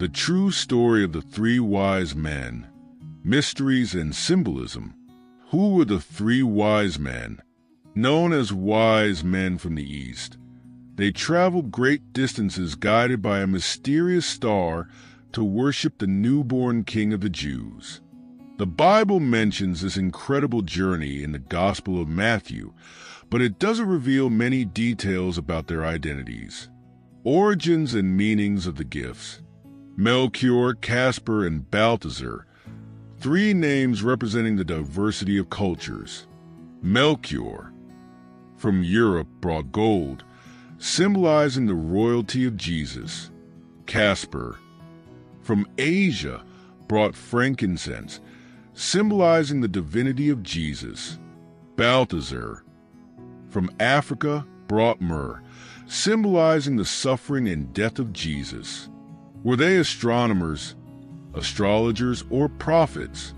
The true story of the three wise men, mysteries and symbolism. Who were the three wise men? Known as wise men from the East, they traveled great distances guided by a mysterious star to worship the newborn King of the Jews. The Bible mentions this incredible journey in the Gospel of Matthew, but it doesn't reveal many details about their identities, origins, and meanings of the gifts. Melchior, Caspar, and Balthazar, three names representing the diversity of cultures. Melchior, from Europe, brought gold, symbolizing the royalty of Jesus. Caspar, from Asia, brought frankincense, symbolizing the divinity of Jesus. Balthazar, from Africa, brought myrrh, symbolizing the suffering and death of Jesus. Were they astronomers, astrologers, or prophets?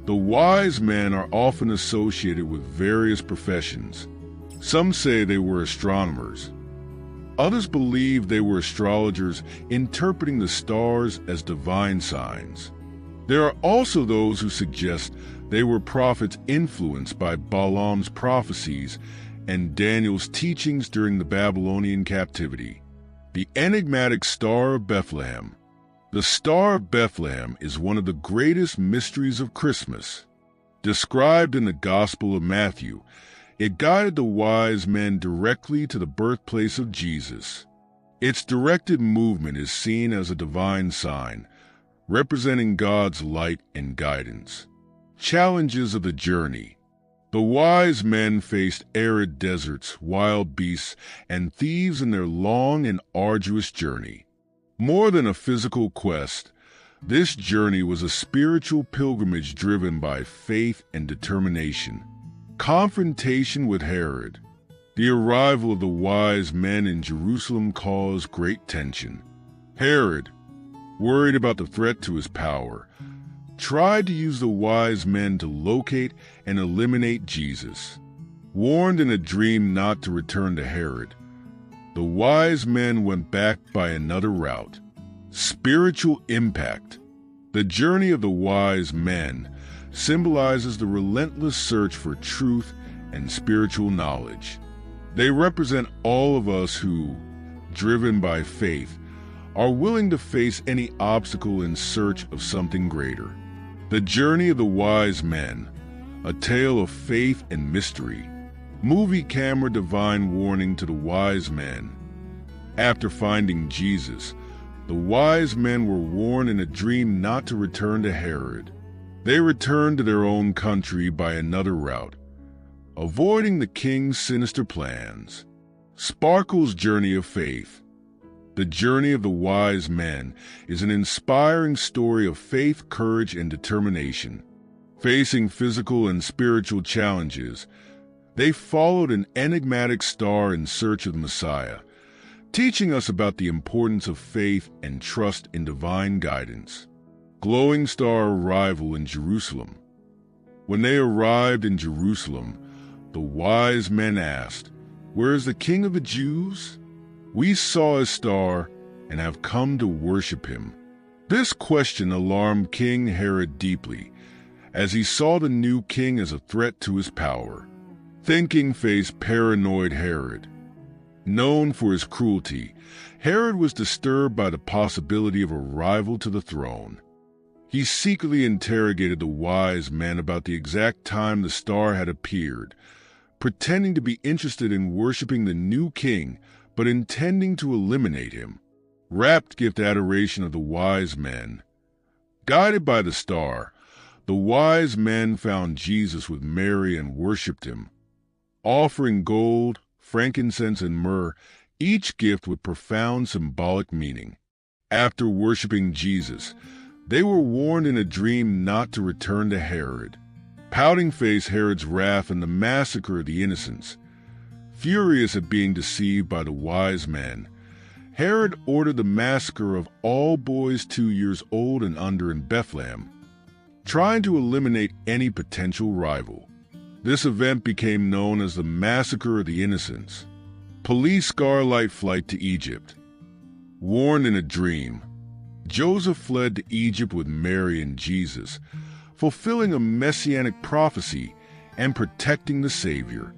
The wise men are often associated with various professions. Some say they were astronomers. Others believe they were astrologers interpreting the stars as divine signs. There are also those who suggest they were prophets influenced by Balaam's prophecies and Daniel's teachings during the Babylonian captivity. The enigmatic Star of Bethlehem. The Star of Bethlehem is one of the greatest mysteries of Christmas. Described in the Gospel of Matthew, it guided the wise men directly to the birthplace of Jesus. Its directed movement is seen as a divine sign, representing God's light and guidance. Challenges of the journey. The wise men faced arid deserts, wild beasts, and thieves in their long and arduous journey. More than a physical quest, this journey was a spiritual pilgrimage driven by faith and determination. Confrontation with Herod. The arrival of the wise men in Jerusalem caused great tension. Herod, worried about the threat to his power, tried to use the wise men to locate and eliminate Jesus. Warned in a dream not to return to Herod, the wise men went back by another route. Spiritual impact. The journey of the wise men symbolizes the relentless search for truth and spiritual knowledge. They represent all of us who, driven by faith, are willing to face any obstacle in search of something greater. The journey of the wise men, a tale of faith and mystery. Movie camera divine warning to the wise men. After finding Jesus, the wise men were warned in a dream not to return to Herod. They returned to their own country by another route, avoiding the king's sinister plans. Sparkle's journey of faith. The journey of the wise men is an inspiring story of faith, courage, and determination. Facing physical and spiritual challenges, they followed an enigmatic star in search of the Messiah, teaching us about the importance of faith and trust in divine guidance. Glowing star arrival in Jerusalem. When they arrived in Jerusalem, the wise men asked, "Where is the King of the Jews? We saw his star and have come to worship him." This question alarmed King Herod deeply, as he saw the new king as a threat to his power. Thinking faced paranoid Herod. Known for his cruelty, Herod was disturbed by the possibility of a rival to the throne. He secretly interrogated the wise men about the exact time the star had appeared, pretending to be interested in worshiping the new king, but intending to eliminate him. Rapt gift adoration of the wise men. Guided by the star, the wise men found Jesus with Mary and worshipped him, offering gold, frankincense, and myrrh, each gift with profound symbolic meaning. After worshiping Jesus, they were warned in a dream not to return to Herod. Pouting faced Herod's wrath and the massacre of the innocents. Furious at being deceived by the wise men, Herod ordered the massacre of all boys 2 years old and under in Bethlehem, trying to eliminate any potential rival. This event became known as the Massacre of the Innocents. Police Starlight flight to Egypt. Warned in a dream. Joseph fled to Egypt with Mary and Jesus, fulfilling a messianic prophecy and protecting the Savior,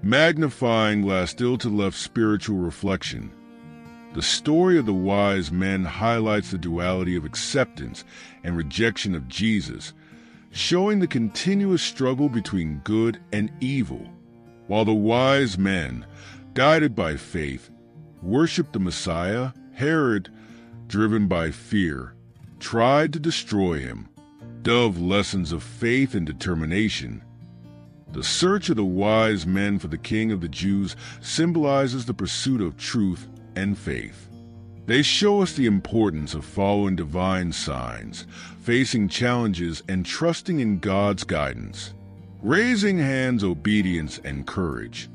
magnifying last ill to left spiritual reflection. The story of the wise men highlights the duality of acceptance and rejection of Jesus, showing the continuous struggle between good and evil. While the wise men, guided by faith, worshiped the Messiah, Herod, driven by fear, tried to destroy him. Dove lessons of faith and determination. The search of the wise men for the King of the Jews symbolizes the pursuit of truth and faith. They show us the importance of following divine signs, facing challenges, and trusting in God's guidance. Raising hands, obedience, and courage.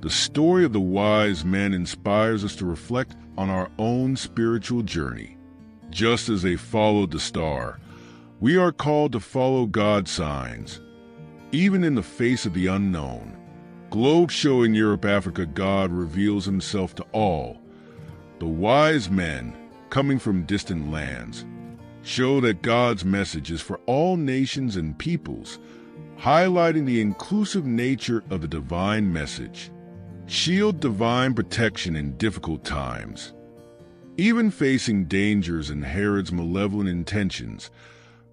The story of the wise men inspires us to reflect on our own spiritual journey. Just as they followed the star, we are called to follow God's signs, even in the face of the unknown. Globe showing Europe, Africa, God reveals himself to all. The wise men, coming from distant lands, show that God's message is for all nations and peoples, highlighting the inclusive nature of the divine message. Shield divine protection in difficult times. Even facing dangers and Herod's malevolent intentions,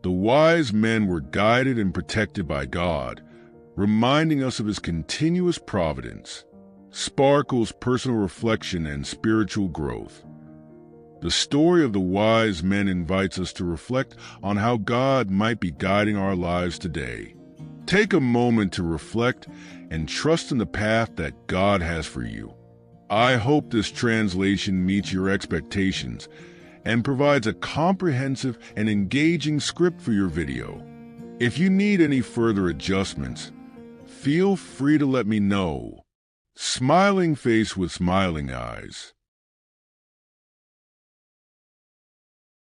the wise men were guided and protected by God, reminding us of his continuous providence. Sparkles personal reflection and spiritual growth. The story of the wise men invites us to reflect on how God might be guiding our lives today. Take a moment to reflect and trust in the path that God has for you. I hope this translation meets your expectations and provides a comprehensive and engaging script for your video. If you need any further adjustments, feel free to let me know. Smiling face with smiling eyes.